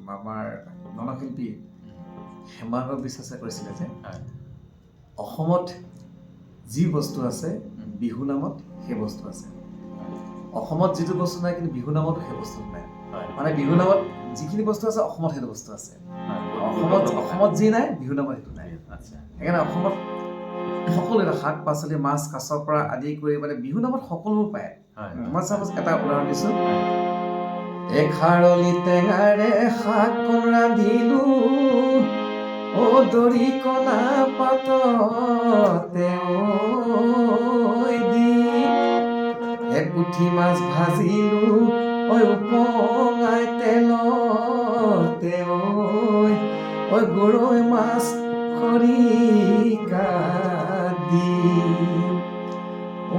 আমাৰ গণশিল্পী হেমাংগ বিশ্বাসে কৈছিলে যে অসমত যি বস্তু আছে বিহু নামত সেই বস্তু আছে। অসমত যিটো বস্তু নাই কিন্তু বিহু নামতো সেই বস্তু নাই। মানে বিহু নামত যিখিনি বস্তু আছে অসমত সেইটো বস্তু আছে। অসমত যি নাই বিহু নামত সেইটো নাই। সেইকাৰণে অসমত সকলো শাক পাচলি মাছ কাছৰ পৰা আদি কৰি মানে বিহু নামত সকলোবোৰ পায়। মই চাপ'জ এটা উদাহৰণ দিছো, এখাৰলি টেঙাৰে শাক ৰান্ধিলো ও দৰিকণা পাততে দি, পুঠি মাছ ভাজিলো ঐ উপঙাই তেলতে ঐ গৰৈ মাছ খৰিকা দি,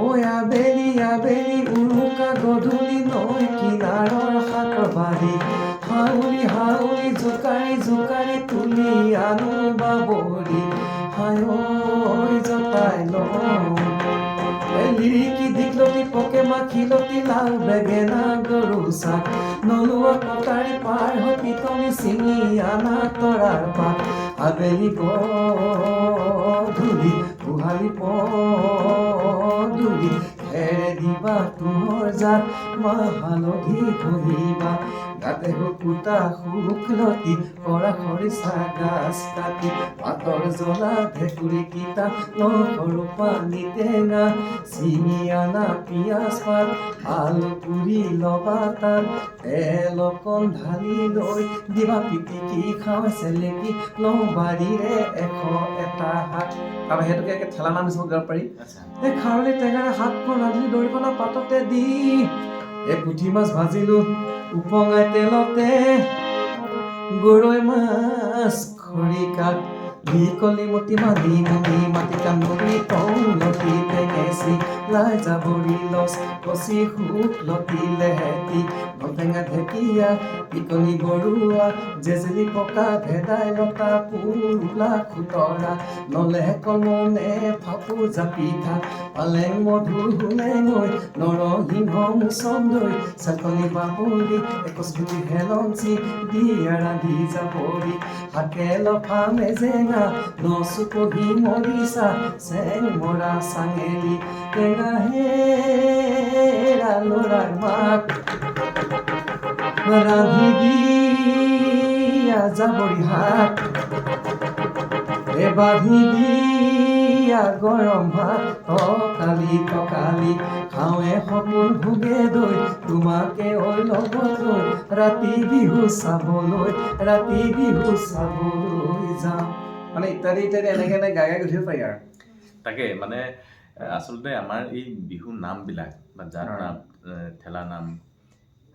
ঐ আবেলি আবেলি উৰুকা গধূলি নৈ কিনাৰৰ শাক বাঢ়ি, হাউলি হাউলি জোকাৰি জোকাৰি তুলি আনো বাবৰি, হায় জতাই লওঁ লিৰিকি দীঘলতি পকে মাখিলতি লাও বেঙেনা গৰু চাক, নলোৱা কটাৰী পাৰ হৈ পিটনি চিঙি আনা তৰাৰ পাত, আবেলি গধূলি গোহালি পদূলি খেৰে দিবা তুমৰ জাত, মাহ হালধি ঘঁহিবা গাতে শুকুতা শুকলতি কৰা খৰিচা গাছ কাটি, পাতৰ জ্বলা ভেকুৰী তিতা নহৰু পানী টেঙা, চিঙি আনা পিয়াজ পাত আলু পুৰি লবা তাত, তেল অকণ ঢালি লৈ দিবা পিটিকি খাওঁ চেলেকি লওঁ বাৰীৰে এটা শাক। আৰু সেইটোকে ঠেলা নাম হিচাপে গাব পাৰি। এই খাৰলি টেঙাৰে শাকখন ৰান্ধি দৰিকণা পাততে দি, এই পুঠি মাছ ভাজিলো উপঙাই তেলতে, গৰৈ মাছ খৰিকাত দি, কলি মতি মালি মুনি মাটি কান্দুলি তংলতি টেঙেচি লাই জাবৰি লচ কচি শুকলতি লেহেতি, নটেঙা ঢেকীয়া পিকনি বৰুৱা জেজেলি পকা ভেদাইলতা পুৰুলা খুতৰা, নলে কলমনে ফাপু জাপিঠা পালেং মধুৰ হোলেঙৈ নৰসিংহ মুচন্দৈ চাকনি বাবৰি একচগুটি হেলঞ্চি দিয়া ৰান্ধি জাবৰি, শাকে লফা মেজেঙা নচুকহি মৰিচা চেং মৰা চাঙেলি, টেঙা হেৰা লৰাৰ মাক ৰান্ধি দিয়া জাবৰি শাক, বান্ধি দিয়া গৰম ভাত তকালি তকালি, খাওঁৱে সপোন ভোগে দৈ তোমাকে ঐ লগত লৈ, ৰাতি বিহু চাবলৈ যাওঁ। মানে ইত্যাদি ইত্যাদি এনেকে গাই গাই গুঠিব পাৰি আৰু। তাকে মানে আচলতে আমাৰ এই বিহু নামবিলাক বা জাত নাম ঠেলা নাম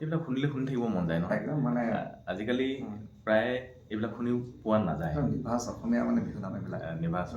এইবিলাক শুনিলে শুনি থাকিব মন যায় নহয়। একদম মানে আজিকালি প্ৰায় এইবিলাক শুনিও পোৱা নাযায়। নিভাঁজ অসমীয়া মানে বিহু নাম এইবিলাক নিভাঁজ